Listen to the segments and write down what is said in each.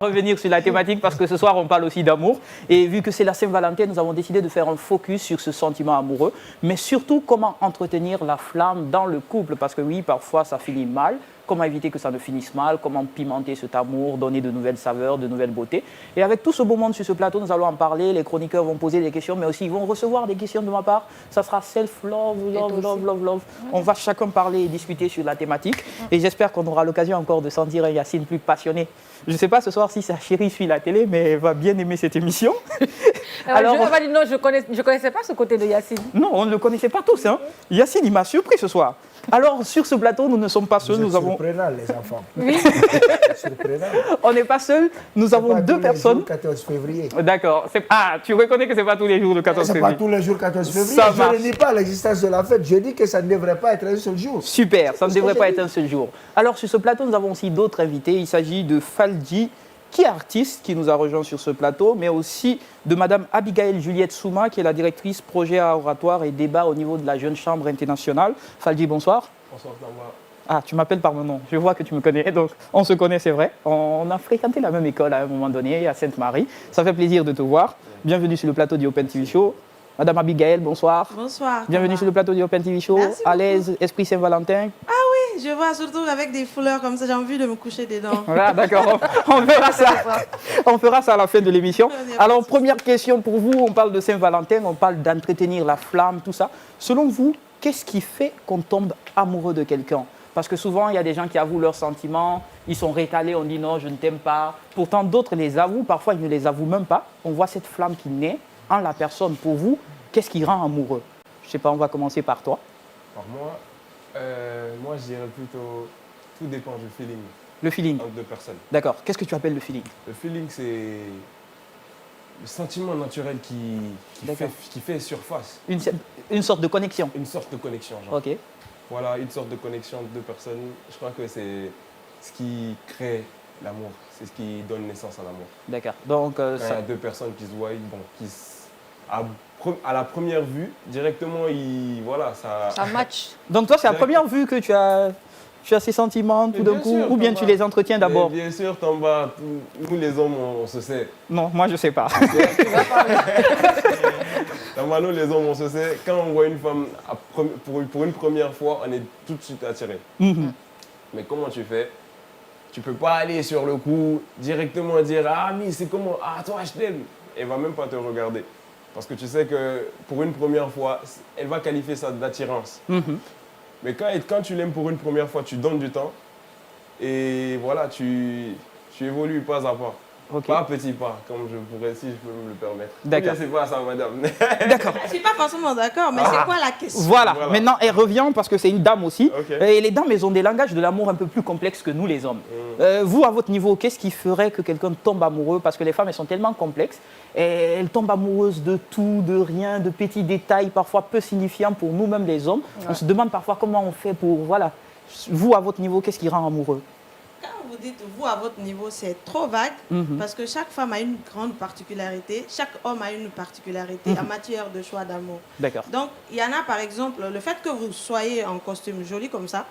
Revenir sur la thématique parce que ce soir on parle aussi d'amour et vu que c'est la Saint-Valentin, nous avons décidé de faire un focus sur ce sentiment amoureux, mais surtout comment entretenir la flamme dans le couple parce que oui, parfois ça finit mal. Comment éviter que ça ne finisse mal, comment pimenter cet amour, donner de nouvelles saveurs, de nouvelles beautés. Et avec tout ce beau monde sur ce plateau, nous allons en parler, les chroniqueurs vont poser des questions, mais aussi ils vont recevoir des questions de ma part. Ça sera self-love, love. On va chacun parler et discuter sur la thématique. Et j'espère qu'on aura l'occasion encore de sentir un Yacine plus passionné. Je ne sais pas ce soir si sa chérie suit la télé, mais elle va bien aimer cette émission. Alors, je ne connaissais pas ce côté de Yacine. Non, on ne le connaissait pas tous. Hein. Yacine, il m'a surpris ce soir. Alors, sur ce plateau, nous ne sommes pas seuls. Nous avons... surprenant, les enfants. Oui. Surprenant. On n'est pas seuls. Nous avons deux personnes. C'est pas tous les jours 14 février. D'accord. Ah, tu reconnais que ce n'est pas tous les jours le 14 février. C'est pas tous les jours 14 février. Ça je marche. ne nie pas l'existence de la fête. Je dis que ça ne devrait pas être un seul jour. Super, ça ne devrait pas être un seul jour. Alors, sur ce plateau, nous avons aussi d'autres invités. Il s'agit de Faldi, qui est artiste, qui nous a rejoint sur ce plateau, mais aussi de Madame Abigail Juliette Souma, qui est la directrice projet à oratoire et débat au niveau de la Jeune Chambre internationale. Faldi, bonsoir. Bonsoir, Tamba. Ah, tu m'appelles par mon nom. Je vois que tu me connais. Donc, on se connaît, c'est vrai. On a fréquenté la même école à un moment donné, à Sainte-Marie. Ça fait plaisir de te voir. Bienvenue sur le plateau du Open TV Show. Madame Abigail, bonsoir. Bonsoir. Bienvenue sur le plateau du Open TV Show. Merci À l'aise, esprit Saint-Valentin. Je vois surtout avec des fleurs comme ça, j'ai envie de me coucher dedans. Voilà, d'accord. On verra ça. On fera ça à la fin de l'émission. Alors, première question pour vous. On parle de Saint-Valentin, on parle d'entretenir la flamme, tout ça. Selon vous, qu'est-ce qui fait qu'on tombe amoureux de quelqu'un? Parce que souvent, il y a des gens qui avouent leurs sentiments, ils sont rétalés, on dit non, je ne t'aime pas. Pourtant, d'autres les avouent, parfois ils ne les avouent même pas. On voit cette flamme qui naît en la personne. Pour vous, qu'est-ce qui rend amoureux? Je ne sais pas, on va commencer par toi. Alors moi, je dirais plutôt, tout dépend du feeling Le feeling. entre deux personnes. D'accord. Qu'est-ce que tu appelles le feeling? Le feeling, c'est le sentiment naturel qui fait surface. Une sorte de connexion. Une sorte de connexion, genre. Ok. Voilà, une sorte de connexion entre deux personnes. Je crois que c'est ce qui crée l'amour. C'est ce qui donne naissance à l'amour. D'accord. Donc, Quand il y a deux personnes qui se voient, bon, à la première vue, directement, Ça match. donc toi, c'est la première vue que tu as ces sentiments tout d'un Bien coup, sûr, ou bien Tamba. tu les entretiens d'abord? Bien sûr, Tamba, nous les hommes, on se sait. Non, moi, je ne sais pas. Tamba, nous les hommes, on se sait. Quand on voit une femme pour une première fois, on est tout de suite attiré. Mais comment tu fais? Tu peux pas aller sur le coup directement dire « Ah, mais c'est comment? Ah, toi, je t'aime !» Elle va même pas te regarder. Parce que tu sais que pour une première fois, elle va qualifier ça d'attirance. Mais quand tu l'aimes pour une première fois, tu donnes du temps. Et voilà, tu évolues pas à pas. Ok. Pas à petit pas, comme je pourrais, si je peux me le permettre. D'accord. C'est pas ça, madame. D'accord. Je ne suis pas forcément d'accord, mais c'est quoi la question? Voilà. Voilà. Maintenant, elle revient parce que c'est une dame aussi. Ok. Et les dames, elles ont des langages de l'amour un peu plus complexes que nous, les hommes. Vous, à votre niveau, qu'est-ce qui ferait que quelqu'un tombe amoureux? Parce que les femmes, elles sont tellement complexes. Et elles tombent amoureuses de tout, de rien, de petits détails, parfois peu signifiants pour nous-mêmes, les hommes. Ouais. On se demande parfois comment on fait pour... Voilà. Vous, à votre niveau, qu'est-ce qui rend amoureux? Quand vous dites vous à votre niveau, c'est trop vague parce que chaque femme a une grande particularité, chaque homme a une particularité en matière de choix d'amour. D'accord. Donc, il y en a par exemple, le fait que vous soyez en costume joli comme ça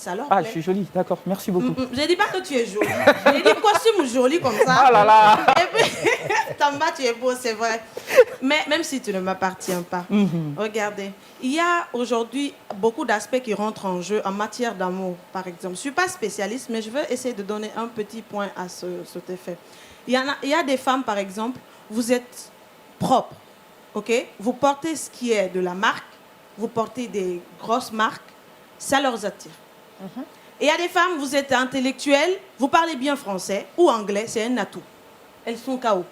leur plaît. plaît. Je suis jolie, d'accord, merci beaucoup. Je ne dis pas que tu es jolie, je dis costume joli comme ça. Ah là là. Et puis, Tamba, tu es beau, c'est vrai. Mais même si tu ne m'appartiens pas, regardez, il y a aujourd'hui beaucoup d'aspects qui rentrent en jeu en matière d'amour, par exemple. Je ne suis pas spécialiste, mais je veux essayer de donner un petit point à cet effet. Il y a des femmes, par exemple, vous êtes propre, ok? Vous portez ce qui est de la marque, vous portez des grosses marques, ça leur attire. Et il y a des femmes, vous êtes intellectuelles, vous parlez bien français ou anglais, c'est un atout. Elles sont KO.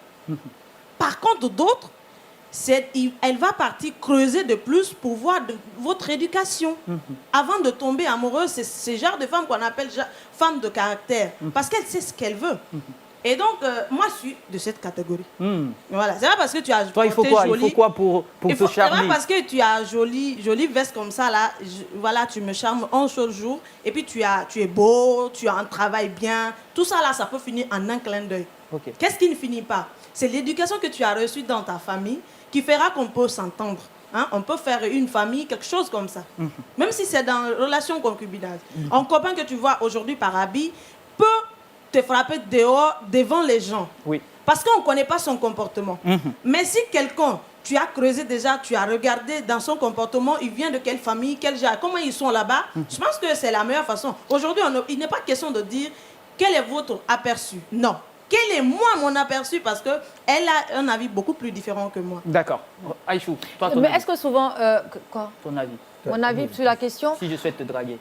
Par contre, d'autres, elle va partir creuser de plus pour voir votre éducation. Avant de tomber amoureuse, c'est ce genre de femme qu'on appelle femme de caractère. Parce qu'elle sait ce qu'elle veut. Et donc, moi, je suis de cette catégorie. Voilà. C'est pas parce que tu as toi, il faut quoi? Il faut quoi pour te charmer? C'est pas parce que tu as jolie veste comme ça, là, voilà, tu me charmes un seul jour. Et puis, tu es beau, tu as un travail bien. Tout ça, là, ça peut finir en un clin d'œil. Okay. Qu'est-ce qui ne finit pas? C'est l'éducation que tu as reçue dans ta famille qui fera qu'on peut s'entendre. Hein? On peut faire une famille, quelque chose comme ça. Même si c'est dans une relation concubinage. Un copain que tu vois aujourd'hui par habit peut te frapper dehors, devant les gens. Oui. Parce qu'on ne connaît pas son comportement. Mais si quelqu'un, tu as creusé déjà, tu as regardé dans son comportement, il vient de quelle famille, quel genre, comment ils sont là-bas, je pense que c'est la meilleure façon. Aujourd'hui, il n'est pas question de dire quel est votre aperçu. Non. Quel est moi mon aperçu, parce qu'elle a un avis beaucoup plus différent que moi. D'accord. Aïchou, toi, ton Mais avis. est-ce que souvent... quoi? Ton avis. Mon avis sur la question? Si je souhaite te draguer.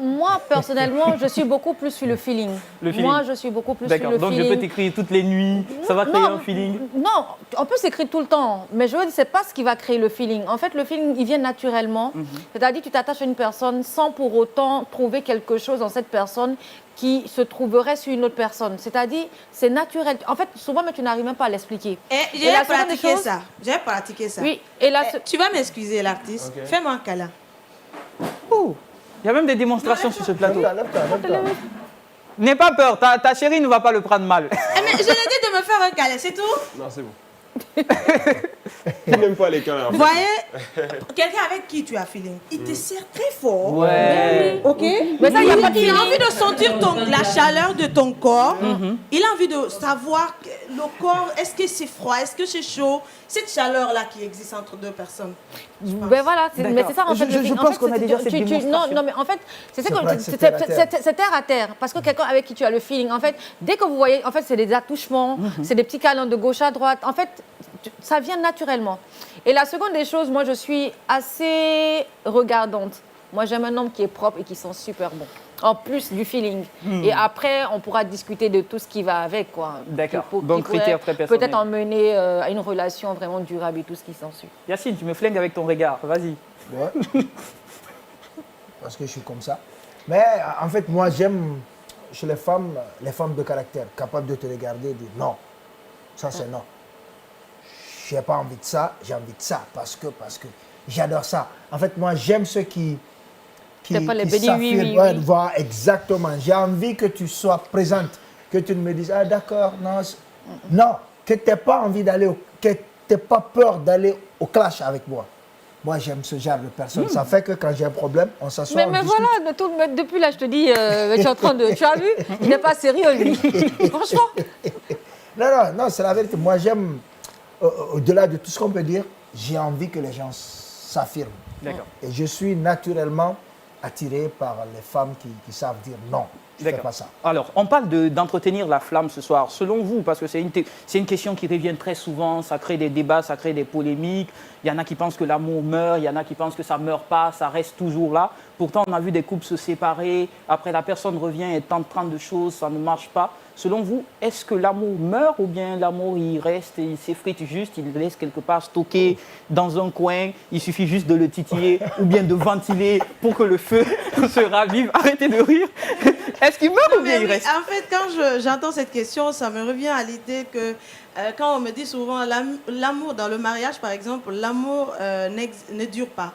Moi, personnellement, je suis beaucoup plus sur le feeling. Le feeling. Moi, je suis beaucoup plus sur D'accord. le Donc, feeling. je peux t'écrire toutes les nuits. Ça va créer un feeling. Non, on peut s'écrire tout le temps, mais je veux dire, c'est pas ce qui va créer le feeling. En fait, le feeling, il vient naturellement. C'est-à-dire, tu t'attaches à une personne sans pour autant trouver quelque chose dans cette personne qui se trouverait sur une autre personne. C'est-à-dire, c'est naturel. En fait, souvent, mais tu n'arrives même pas à l'expliquer. Et j'ai pratiqué ça. J'ai pratiqué ça. Oui, et là, Tu vas m'excuser, l'artiste. Ok. Fais-moi un câlin. Oh, il y a même des démonstrations sur ce plateau. Lève-toi. N'aie pas peur, ta chérie ne va pas le prendre mal. Mais je l'ai dit de me faire un câlin, c'est tout. Non, c'est bon. Il n'aime pas les câlins. Vous voyez, quelqu'un avec qui tu as feeling, il te serre très fort. Ouais. Ok. Mais ça, il y a pas de Il a feeling. envie de sentir la chaleur de ton corps. Il a envie de savoir le corps, est-ce que c'est froid, est-ce que c'est chaud. Cette chaleur-là qui existe entre deux personnes. Ben voilà, mais c'est ça en fait. Je le feeling. pense En fait, qu'on a c'est- déjà cette démonstration. Non, mais en fait, c'est ça C'est que vrai que c'est terre à terre. c'est terre à terre. Parce que quelqu'un avec qui tu as le feeling, en fait, dès que vous voyez, en fait, c'est des attouchements, c'est des petits câlins de gauche à droite. En fait, ça vient naturellement. Et la seconde des choses, moi, je suis assez regardante. Moi, j'aime un homme qui est propre et qui sent super bon. En plus du feeling. Et après, on pourra discuter de tout ce qui va avec, quoi. D'accord. Qui Donc, pourrait critères très personnels. peut-être emmener à une relation vraiment durable et tout ce qui s'ensuit. Yacine, tu me flingues avec ton regard. Vas-y. Ouais. Parce que je suis comme ça. Mais en fait, moi, j'aime chez les femmes de caractère, capables de te regarder et dire non. Ça, c'est non. J'ai pas envie de ça, j'ai envie de ça. Parce que j'adore ça. En fait, moi, j'aime ceux qui C'est pas les bénis, oui, s'affirment. oui, Ouais, oui. voilà, exactement. J'ai envie que tu sois présente, que tu ne me dises, ah d'accord, non. Non, que tu n'aies pas envie d'aller, que tu n'aies pas peur d'aller au clash avec moi. Moi, j'aime ce genre de personne. Ça fait que quand j'ai un problème, on s'assoit, on Mais discute. voilà, mais depuis là, je te dis, tu es en train de. Tu as vu? Il n'est pas sérieux, lui. Franchement. Non, c'est la vérité. Moi, j'aime, au-delà de tout ce qu'on peut dire, j'ai envie que les gens s'affirment. D'accord. Et je suis naturellement attiré par les femmes qui savent dire non, je ne fais pas ça. Alors, on parle d'entretenir la flamme ce soir. Selon vous, parce que c'est une question qui revient très souvent, ça crée des débats, ça crée des polémiques. Il y en a qui pensent que l'amour meurt, il y en a qui pensent que ça ne meurt pas, ça reste toujours là. Pourtant, on a vu des couples se séparer, après la personne revient et tente 32 choses, ça ne marche pas. Selon vous, est-ce que l'amour meurt ou bien l'amour il reste et il s'effrite juste, il le laisse quelque part stocké dans un coin, il suffit juste de le titiller ou bien de ventiler pour que le feu se ravive. Arrêtez de rire. Est-ce qu'il meurt ou bien il Mais oui, reste? en fait, quand j'entends cette question, ça me revient à l'idée que quand on me dit souvent l'amour dans le mariage, par exemple, l'amour ne dure pas.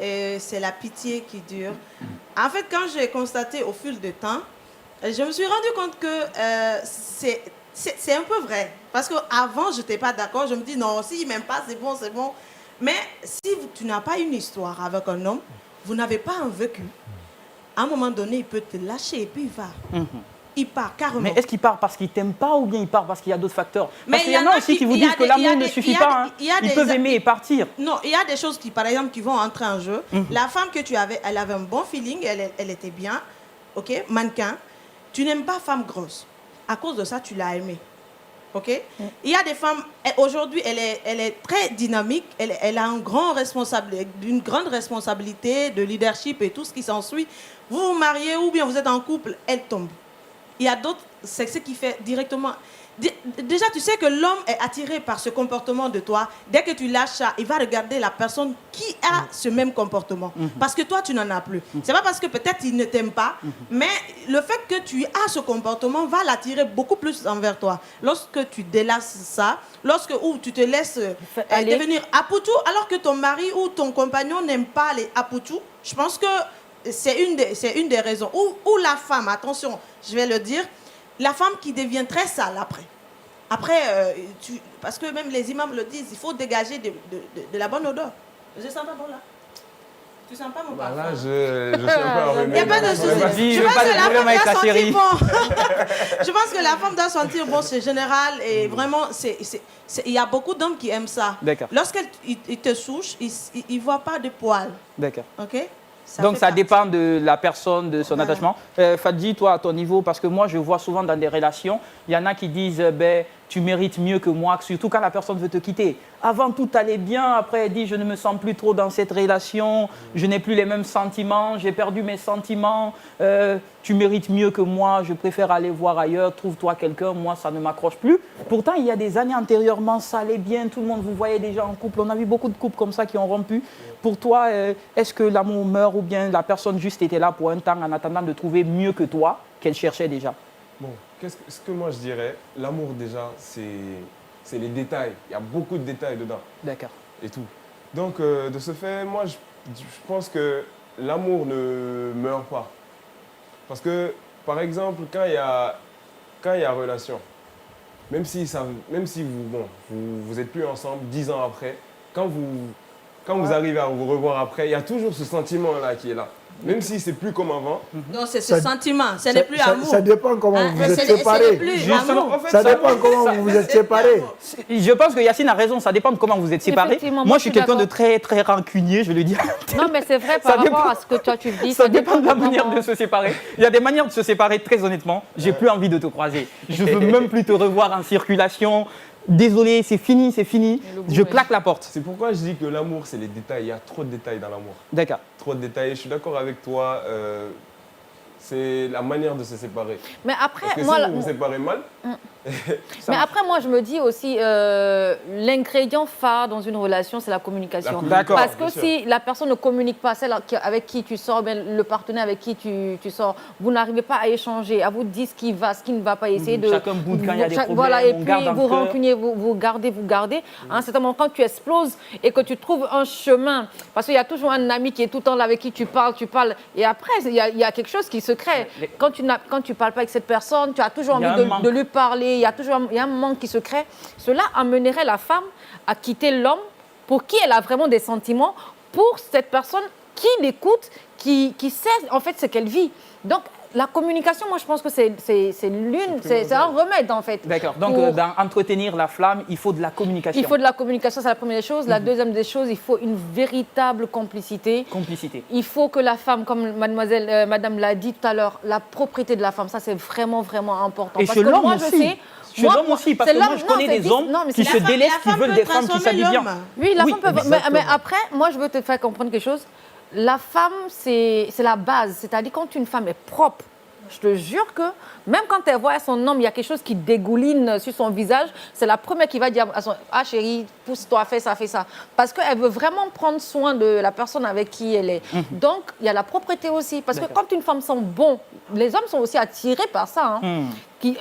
Et c'est la pitié qui dure. En fait, quand j'ai constaté au fil du temps, je me suis rendu compte que c'est un peu vrai. Parce qu'avant, je n'étais pas d'accord. Je me dis, non, s'il ne m'aime pas, c'est bon, c'est bon. Mais si tu n'as pas une histoire avec un homme, vous n'avez pas un vécu, à un moment donné, il peut te lâcher et puis il va. Il part carrément. Mais est-ce qu'il part parce qu'il ne t'aime pas ou bien il part parce qu'il y a d'autres facteurs? Mais Parce qu'il y en a aussi qui vous disent que l'amour ne suffit pas. Ils peuvent aimer et partir. Non, il y a des choses qui, par exemple, qui vont entrer en jeu. La femme que tu avais, elle avait un bon feeling, elle était bien, ok, mannequin. Tu n'aimes pas femme grosse. À cause de ça, tu l'as aimée. Ok? Il y a des femmes, aujourd'hui, elle est très dynamique, elle a une grande responsabilité de leadership et tout ce qui s'ensuit. Vous vous mariez ou bien vous êtes en couple, elle tombe. Il y a d'autres, c'est ce qui fait directement. Déjà, tu sais que l'homme est attiré par ce comportement de toi. Dès que tu lâches ça, il va regarder la personne qui a ce même comportement. Parce que toi, tu n'en as plus. C'est pas parce que peut-être il ne t'aime pas, mais le fait que tu as ce comportement va l'attirer beaucoup plus envers toi. Lorsque tu délasses ça, ou tu te laisses devenir apoutou, alors que ton mari ou ton compagnon n'aime pas les apoutou, je pense que c'est une des raisons. Ou la femme, attention, je vais le dire, la femme qui devient très sale après. Après, parce que même les imams le disent, il faut dégager de la bonne odeur. Je sens pas bon là. Tu sens pas mon Bah parfum? là, je suis un peu enrhumé. Il n'y a pas de souci. Vas-y, Je je pense vais que pas la te femme avec doit ta chérie. sentir bon. Je pense que la femme doit sentir bon, c'est général. Et vraiment, il y a beaucoup d'hommes qui aiment ça. D'accord. Lorsqu'ils te souchent, ils ne voient pas de poils. D'accord. OK? Donc fait ça partie. dépend de la personne, de son Voilà. attachement. Fadji, toi, à ton niveau, parce que moi, je vois souvent dans des relations, il y en a qui disent ben, tu mérites mieux que moi, surtout quand la personne veut te quitter. Avant, tout allait bien. Après, elle dit je ne me sens plus trop dans cette relation, je n'ai plus les mêmes sentiments, j'ai perdu mes sentiments. Tu mérites mieux que moi, je préfère aller voir ailleurs, trouve-toi quelqu'un, moi, ça ne m'accroche plus. Pourtant, il y a des années antérieurement, ça allait bien, tout le monde vous voyait déjà en couple. On a vu beaucoup de couples comme ça qui ont rompu. Pour toi, est-ce que l'amour meurt ou bien la personne juste était là pour un temps en attendant de trouver mieux que toi qu'elle cherchait déjà? Bon, ce que moi je dirais, l'amour déjà, c'est les détails. Il y a beaucoup de détails dedans D'accord. et tout. Donc, de ce fait, moi, je pense que l'amour ne meurt pas. Parce que, par exemple, quand il y a relation, même si vous êtes plus ensemble 10 ans après, quand vous arrivez à vous revoir après, il y a toujours ce sentiment-là qui est là. Même si c'est plus comme avant. Non, c'est ce sentiment, ce n'est plus amour. Ça dépend comment Hein, vous êtes ce n'est séparés. plus Justement, amour. en fait, Ça dépend comment vous vous êtes séparés. Je pense que Yacine a raison, ça dépend de comment vous êtes séparés. Effectivement, Moi, je suis quelqu'un de d'accord. très, très rancunier, je vais le dire. Non, mais c'est vrai Ça par rapport dépend. à ce que toi tu dis. Ça dépend de la manière vraiment. de se séparer. Il y a des manières de se séparer, très honnêtement. J'ai plus envie de te croiser. Je veux même plus te revoir en circulation. Désolé, c'est fini, c'est fini. Le goût, Je ouais. claque la porte. C'est pourquoi je dis que l'amour, c'est les détails. Il y a trop de détails dans l'amour. D'accord. Trop de détails. Je suis d'accord avec toi. C'est la manière de se séparer. Mais après, Parce que moi, si vous vous séparez mal, mais après, moi, je me dis aussi, l'ingrédient phare dans une relation, c'est la communication. D'accord, Parce que bien sûr. si la personne ne communique pas, celle avec qui tu sors, bien, le partenaire avec qui tu sors, vous n'arrivez pas à échanger, à vous dire ce qui va, ce qui ne va pas, essayer de... Chacun boude quand il y a des problèmes, Voilà, et on puis garde en vous cœur. rancuniez, vous gardez. À un certain moment, quand tu exploses et que tu trouves un chemin, parce qu'il y a toujours un ami qui est tout le temps là avec qui tu parles, et après, il y a quelque chose qui se crée. Mais- Quand tu ne parles pas avec cette personne, tu as toujours Il y a envie un manque. de lui parler, il y a un manque qui se crée. Cela amènerait la femme à quitter l'homme pour qui elle a vraiment des sentiments, pour cette personne qui l'écoute, qui sait en fait ce qu'elle vit. Donc, la communication, moi, je pense que c'est un remède, en fait. D'accord. Donc, Pour- dans entretenir la flamme, il faut de la communication. il faut de la communication, c'est la première des choses. La deuxième des choses, il faut une véritable complicité. Complicité. Il faut que la femme, comme madame l'a dit tout à l'heure, la propriété de la femme, ça c'est vraiment, vraiment important. Et Parce chez que l'homme moi, aussi. je sais, Chez l'homme aussi, parce c'est que moi, l'homme- je non, connais c'est des hommes non, mais qui c'est se la- délaissent, la qui femme veulent peut des femmes qui transformer s'habillent bien. l'homme. Oui, la Oui, femme peut. exactement. Mais après, moi, je veux te faire comprendre quelque chose. La femme, c'est la base. C'est-à-dire, quand une femme est propre, je te jure que même quand elle voit son homme, il y a quelque chose qui dégouline sur son visage, c'est la première qui va dire à son ah chérie, pousse-toi, fais ça, fais ça. Parce qu'elle veut vraiment prendre soin de la personne avec qui elle est. Donc, il y a la propreté aussi. Parce que D'accord. quand une femme sent bon, les hommes sont aussi attirés par ça. Hein.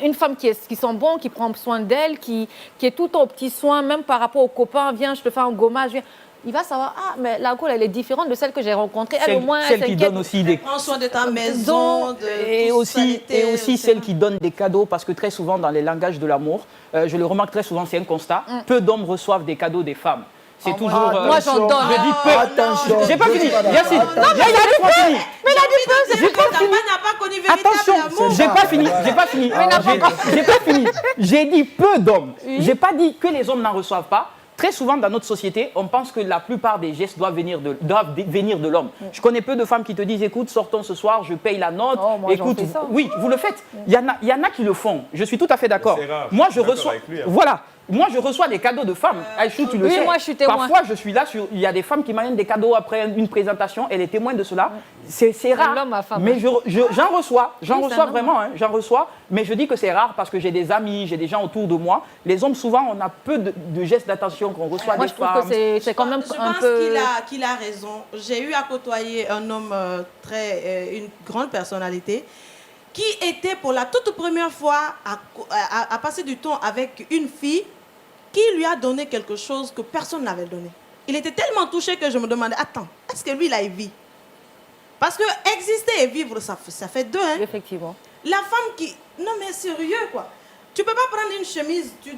Une femme qui sent bon, qui prend soin d'elle, qui est tout au petit soin, même par rapport aux copains, viens, je te fais un gommage, viens. Il va savoir, ah, mais la Gaule, elle est différente de celle que j'ai rencontrée. Elle, au moins, Celle elle qui s'inquiète. donne aussi des... Prends soin de ta maison, Et aussi celle qui donne des cadeaux, parce que très souvent dans les langages de l'amour, je le remarque très souvent, c'est un constat, peu d'hommes reçoivent des cadeaux des femmes. C'est toujours... moi, j'en donne. Je dis peu. Attention. J'ai pas fini, Yacine. Non, mais laisse-moi finir. Mais il a dit peu, c'est que ta femme n'a pas connu véritable Attention, amour. j'ai pas fini, j'ai pas fini. J'ai pas fini. J'ai dit peu d'hommes. J'ai pas dit que les hommes n'en reçoivent pas. Très souvent dans notre société, on pense que la plupart des gestes doivent venir de l'homme. Je connais peu de femmes qui te disent, écoute, sortons ce soir, je paye la note. Oh, moi, j'en écoute, fais ça. oui, vous le faites. Il y en a qui le font. Je suis tout à fait d'accord. C'est rare. Moi, Je je suis d'accord reçois. avec lui, hein. Voilà. Moi, je reçois des cadeaux de femmes. Aïchou, tu le oui, sais. moi, je suis témoin. Parfois, je suis là, il y a des femmes qui m'amènent des cadeaux après une présentation. Elle est témoin de cela. C'est rare. l'homme à femme. Mais j'en reçois. J'en Oui, c'est reçois un homme. vraiment. Hein, j'en reçois. Mais je dis que c'est rare parce que j'ai des amis, j'ai des gens autour de moi. Les hommes, souvent, on a peu de gestes d'attention qu'on reçoit Moi, des je trouve femmes. que c'est quand même Je un pense peu... qu'il a raison. J'ai eu à côtoyer un homme une grande personnalité qui était pour la toute première fois à passer du temps avec une fille qui lui a donné quelque chose que personne n'avait donné. Il était tellement touché que je me demandais, attends, est-ce que lui, là, il vit? Parce que exister et vivre, ça fait deux. Hein? Effectivement. La femme qui... Non, mais sérieux, quoi. Tu peux pas prendre une chemise, tu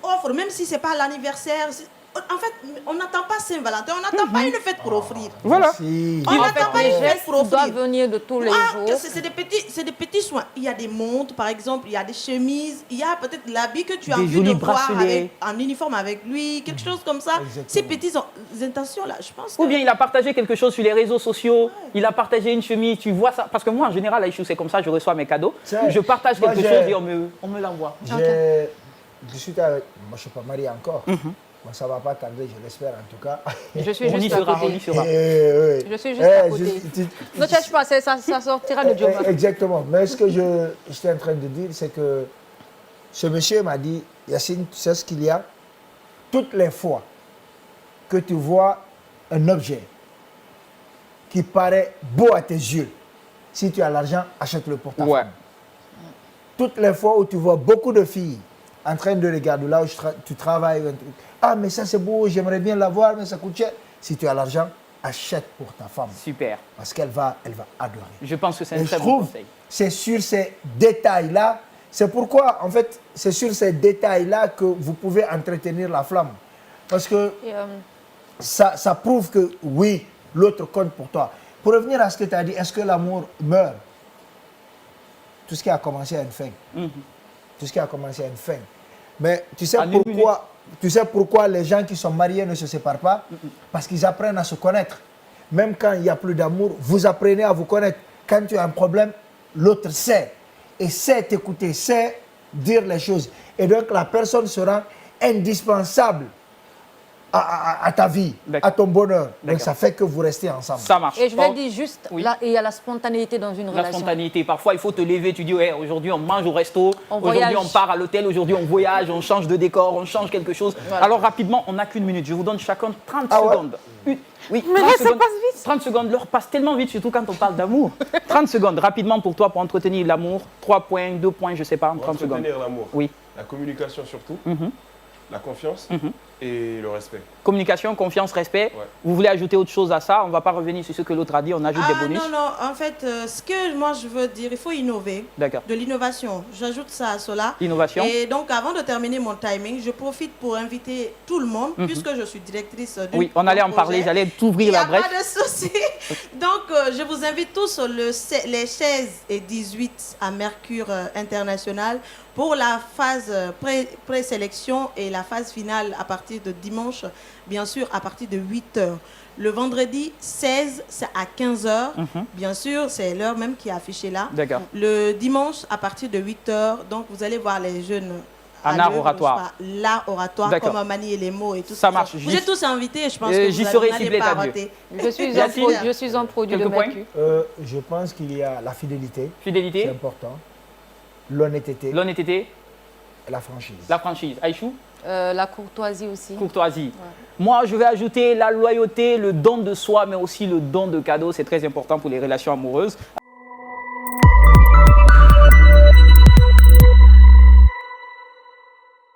offres, même si c'est pas l'anniversaire. En fait, on n'attend pas Saint-Valentin, on n'attend pas une fête pour offrir. Voilà. Si. On En n'attend fait, pas les une fête gestes pour offrir. doivent venir de tous les Ah, jours. c'est des petits soins. Il y a des montres, par exemple, il y a des chemises, il y a peut-être l'habit que tu as Des envie jolis de voir bracelets. en uniforme avec lui, quelque chose comme ça. Exactement. Ces petites intentions-là, je pense que... Ou bien il a partagé quelque chose sur les réseaux sociaux, il a partagé une chemise, tu vois ça. Parce que moi, en général, Aïchou, c'est comme ça, je reçois mes cadeaux. C'est- Je partage Moi, quelque j'ai- chose et on me l'envoie. J'ai discuté avec... Moi, je ne suis pas marié encore. Moi, ça ne va pas tarder, je l'espère en tout cas. Je suis On y juste à sera, on y côté. sera. Je suis juste à côté. Ne cherche pas, ça sortira de Dieu. Exactement. Mais ce que j'étais en train de dire, c'est que ce monsieur m'a dit, Yacine, tu sais ce qu'il y a? Toutes les fois que tu vois un objet qui paraît beau à tes yeux, si tu as l'argent, achète-le pour ta Ouais. femme. Toutes les fois où tu vois beaucoup de filles en train de regarder là où tu travailles, un truc, ah mais ça c'est beau, j'aimerais bien l'avoir, mais ça coûte cher. Si tu as l'argent, achète pour ta femme. Super. Parce qu'elle va adorer. Je pense que c'est Et un je très bon trouve, conseil. c'est sur ces détails-là, c'est pourquoi, en fait, c'est sur ces détails-là que vous pouvez entretenir la flamme. Parce que Et, ça prouve que, oui, l'autre compte pour toi. Pour revenir à ce que tu as dit, est-ce que l'amour meurt? Tout ce qui a commencé a une fin. Tout ce qui a commencé a une fin. Mais tu sais, En une tu sais pourquoi les gens qui sont mariés ne se séparent pas? Parce qu'ils apprennent à se connaître. Même quand il n'y a plus d'amour, vous apprenez à vous connaître. Quand tu as un problème, l'autre sait. Et sait t'écouter, sait dire les choses. Et donc la personne sera indispensable à ta vie, D'accord. à ton bonheur. Donc D'accord. ça fait que vous restez ensemble. Ça marche. Et je Bon, vais dire juste, Oui. là, il y a la spontanéité dans une la relation. spontanéité. Parfois, il faut te lever, tu dis, ouais, aujourd'hui on mange au resto, On aujourd'hui voyage. on part à l'hôtel, aujourd'hui on voyage, on change de décor, on change quelque chose. Voilà. Alors rapidement, on n'a qu'une minute. Je vous donne chacun 30 Ah ouais. secondes. Oui, Mais 30 là, ça secondes. passe vite. 30 secondes, l'heure passe tellement vite, surtout quand on parle d'amour. 30 secondes, rapidement pour toi, pour entretenir l'amour. 3 points, 2 points, je sais pas, en Pour 30 secondes. entretenir l'amour. Oui. La communication surtout, la confiance et le respect. Communication, confiance, respect. Ouais. Vous voulez ajouter autre chose à ça? On ne va pas revenir sur ce que l'autre a dit, on ajoute des bonus. non, en fait, ce que moi je veux dire, il faut innover. D'accord. De l'innovation, j'ajoute ça à cela. Innovation. Et donc, avant de terminer mon timing, je profite pour inviter tout le monde, puisque je suis directrice d'une Oui, on allait en parler, j'allais t'ouvrir la Il n'y a brèche. pas de souci. Donc, je vous invite tous sur les 16 et 18 à Mercure International pour la phase présélection et la phase finale à partir de dimanche, bien sûr, à partir de 8h. Le vendredi 16, c'est à 15h. Bien sûr, c'est l'heure même qui est affichée là. D'accord. Le dimanche, à partir de 8h, donc vous allez voir les jeunes. En à art l'œuvre, oratoire. je sais pas, l'art oratoire, D'accord. comment manier les mots et tout Ça marche. Vous êtes tous invités et je pense que J'y vous serai n'allez ciblé, pas t'as dit. rater. Je suis un produit de Quelques points Mercure. Je pense qu'il y a la fidélité, c'est Fidélité, important, l'honnêteté l'honnêteté, et la franchise. la franchise. Aïchou, La courtoisie aussi. courtoisie. Moi, je vais ajouter la loyauté, le don de soi, mais aussi le don de cadeaux. C'est très important pour les relations amoureuses.